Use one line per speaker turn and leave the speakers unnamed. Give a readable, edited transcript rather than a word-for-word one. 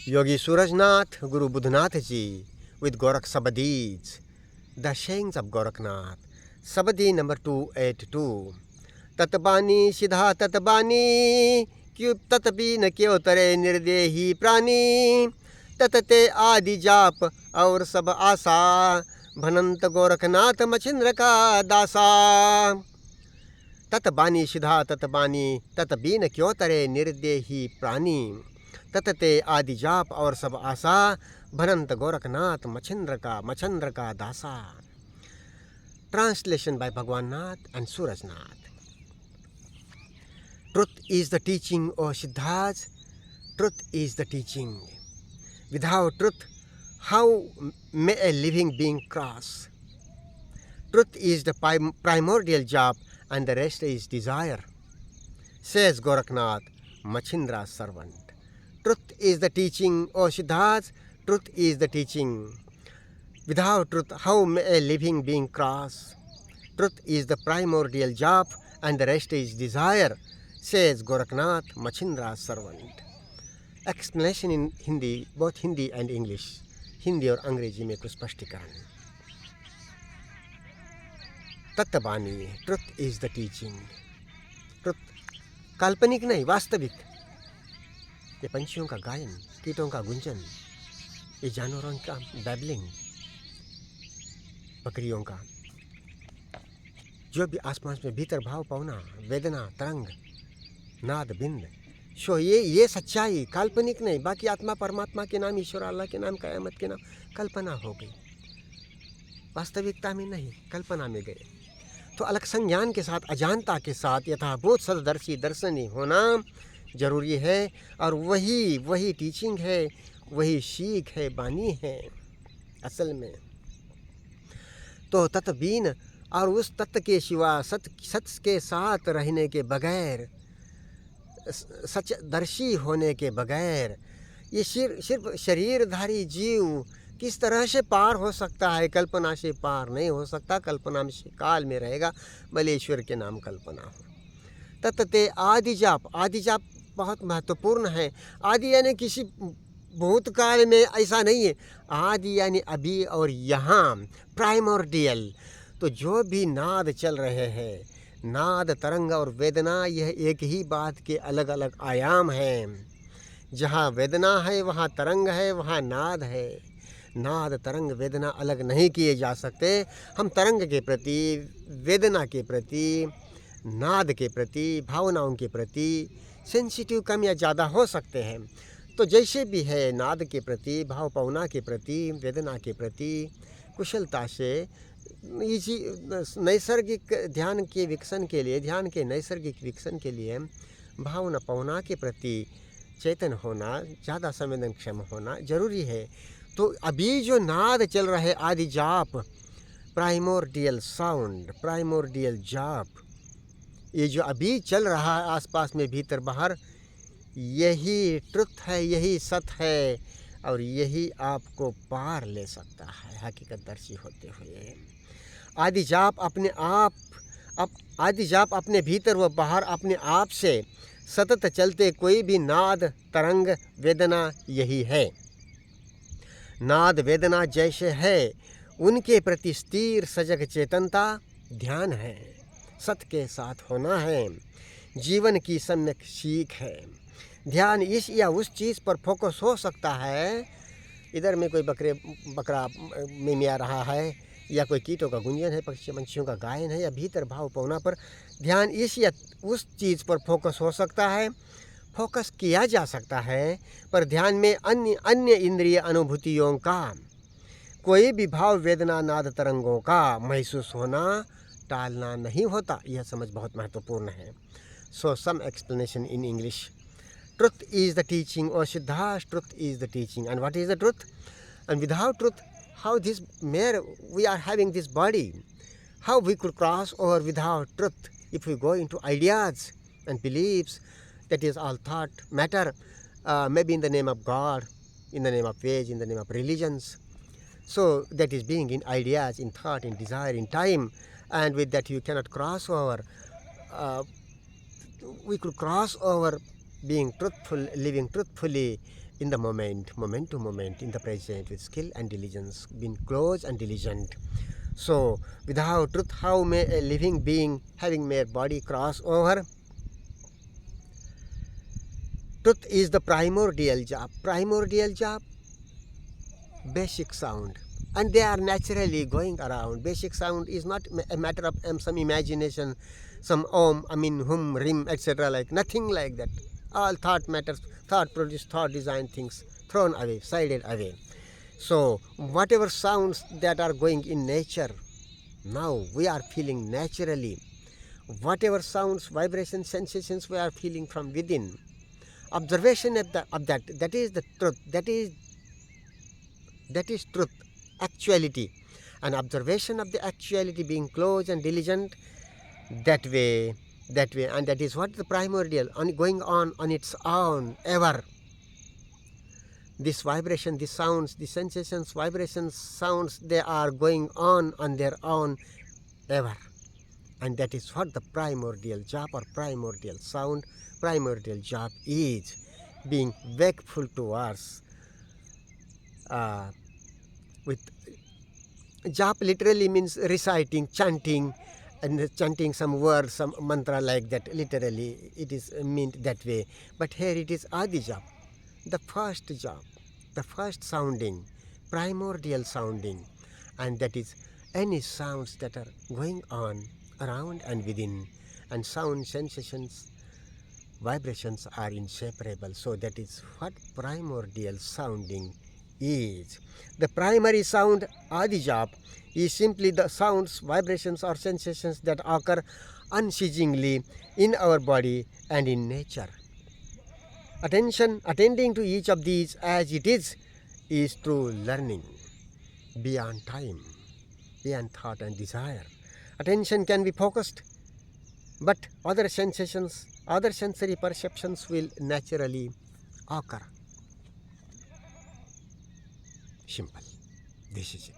Yogi Surajnath, Guru Budhanath ji, with Gorakh Sabadis, the sayings of Gorakhnath. Sabadi number 282. Tatbani Siddha Tatbani, Kyup Tatbi न क्यों तरे निर्देही प्राणी, ततते आदि जाप और सब आशा, भनंत गोरखनाथ मछिंद्र का दासा. ततबानी सिधा ततबानी, ततबीन क्यों तरे निर्देही प्राणी, ततते आदि जाप और सब आशा, भनंत गोरखनाथ मच्छंद्र का दासा. Translation by Bhagwan Nath and Suraj Nath. Truth is the teaching, O Siddhas. Truth is the teaching. Without truth, how may a living being cross? Truth is the primordial job, and the rest is desire, says Gorakhnath, Machindra's servant. Truth is the teaching, O Siddhas. Truth is the teaching. Without truth, how may a living being cross? Truth is the primordial job, and the rest is desire, says Gorakhnath, Machindra's servant. Explanation in Hindi, both Hindi and English. Hindi और अंग्रेजी में कुछ स्पष्टीकरण. तत्वबानी, truth is the teaching. Truth काल्पनिक नहीं, वास्तविक. ये पंछियों का गायन, कीटों का गुंजन, ये जानवरों का बैबलिंग, बकरियों का, जो भी आसपास में भीतर भाव पावना, वेदना, तरंग, नाद, बिंद, सो ये सच्चाई काल्पनिक नहीं. बाकी आत्मा परमात्मा के नाम, ईश्वर अल्लाह के नाम, क़यामत के नाम कल्पना हो गई, वास्तविकता में नहीं, कल्पना में गए. तो अलग संज्ञान के साथ, अजानता के साथ यथाभूत सददर्शी दर्शनी होना जरूरी है. और वही टीचिंग है, वही सीख है, बानी है असल में. तो तत्वीन और उस तत्व के सिवा, सत्य के साथ रहने के बगैर, सचदर्शी होने के बगैर, ये सिर्फ शरीरधारी जीव किस तरह से पार हो सकता है? कल्पना से पार नहीं हो सकता. कल्पना में से काल में रहेगा, भले ईश्वर के नाम कल्पना हो. तत्ते आदि जाप. आदि जाप बहुत महत्वपूर्ण है. आदि यानी किसी भूतकाल में ऐसा नहीं है. आदि यानी अभी और यहाँ, प्राइमोर्डियल. तो जो भी नाद चल रहे हैं, नाद, तरंग और वेदना, यह एक ही बात के अलग अलग आयाम हैं. जहाँ वेदना है वहाँ तरंग है, वहाँ नाद है. नाद, तरंग, वेदना अलग नहीं किए जा सकते. हम तरंग के प्रति, वेदना के प्रति, नाद के प्रति, भावनाओं के प्रति सेंसिटिव कम या ज़्यादा हो सकते हैं. तो जैसे भी है, नाद के प्रति, भाव भावना के प्रति, वेदना के प्रति कुशलता से, इसी नैसर्गिक ध्यान के विकसन के लिए, ध्यान के नैसर्गिक विकसन के लिए भावना भावना के प्रति चेतन होना, ज़्यादा संवेदनक्षम होना जरूरी है. तो अभी जो नाद चल रहा है, आदि जाप, प्राइमोर्डियल साउंड, प्राइमोर्डियल जाप, ये जो अभी चल रहा है आसपास में, भीतर बाहर, यही ट्रुथ है, यही सत्य है. और यही आपको पार ले सकता है हकीकतदर्शी होते हुए. आदि जाप अपने आप, आदि जाप अपने भीतर व बाहर अपने आप से सतत चलते कोई भी नाद, तरंग, वेदना यही है. नाद, वेदना जैसे है, उनके प्रति स्थिर सजग चेतनता ध्यान है, सत्य के साथ होना है, जीवन की सम्यक सीख है. ध्यान इस या उस चीज़ पर फोकस हो सकता है. इधर में कोई बकरा मिमिया रहा है, या कोई कीटों का गुंजन है, पंछियों का गायन है, या भीतर भाव पौना पर ध्यान इस या उस चीज़ पर फोकस हो सकता है, फोकस किया जा सकता है. पर ध्यान में अन्य इंद्रिय अनुभूतियों का, कोई भी भाव, वेदना, नाद, तरंगों का महसूस होना, टालना नहीं होता. यह समझ बहुत महत्वपूर्ण है. So some explanation in English. Truth is the teaching, or Siddhas, truth is the teaching. And what is the truth? And without truth, how this mere we are having this body, how we could cross over without truth? If we go into ideas and beliefs, that is all thought matter, maybe in the name of God, in the name of faith, in the name of religions. So that is being in ideas, in thought, in desire, in time, and with that you cannot cross over. We could cross over being truthful, living truthfully, in the moment, moment to moment, in the present, with skill and diligence, being close and diligent. So, without truth, how may a living being having mere body cross over? Truth is the primordial job. Primordial job, basic sound. And they are naturally going around. Basic sound is not a matter of some imagination, some om, hum, rim, etc. Like nothing like that. All thought matters, thought produce, thought design things thrown away, sided away. So whatever sounds that are going in nature, now we are feeling naturally. Whatever sounds, vibrations, sensations we are feeling from within. Observation of that is the truth. That is truth, actuality. And observation of the actuality, being close and diligent, that way, and that is what the primordial, going on its own ever. This vibration, the sounds, the sensations, vibrations, sounds, they are going on their own ever. And that is what the primordial job or primordial sound, primordial job is, being wakeful towards. With jap literally means reciting, chanting, and chanting some words, some mantra like that. Literally, it is meant that way. But here it is adi jap, the first jap, the first sounding, primordial sounding, and that is any sounds that are going on around and within, and sound, sensations, vibrations are inseparable. So that is what primordial sounding is. The primary sound, adi jap, is simply the sounds, vibrations or sensations that occur unceasingly in our body and in nature. Attending to each of these as it is through learning, beyond time, beyond thought and desire. Attention can be focused, but other sensations, other sensory perceptions will naturally occur. Simple. This is it.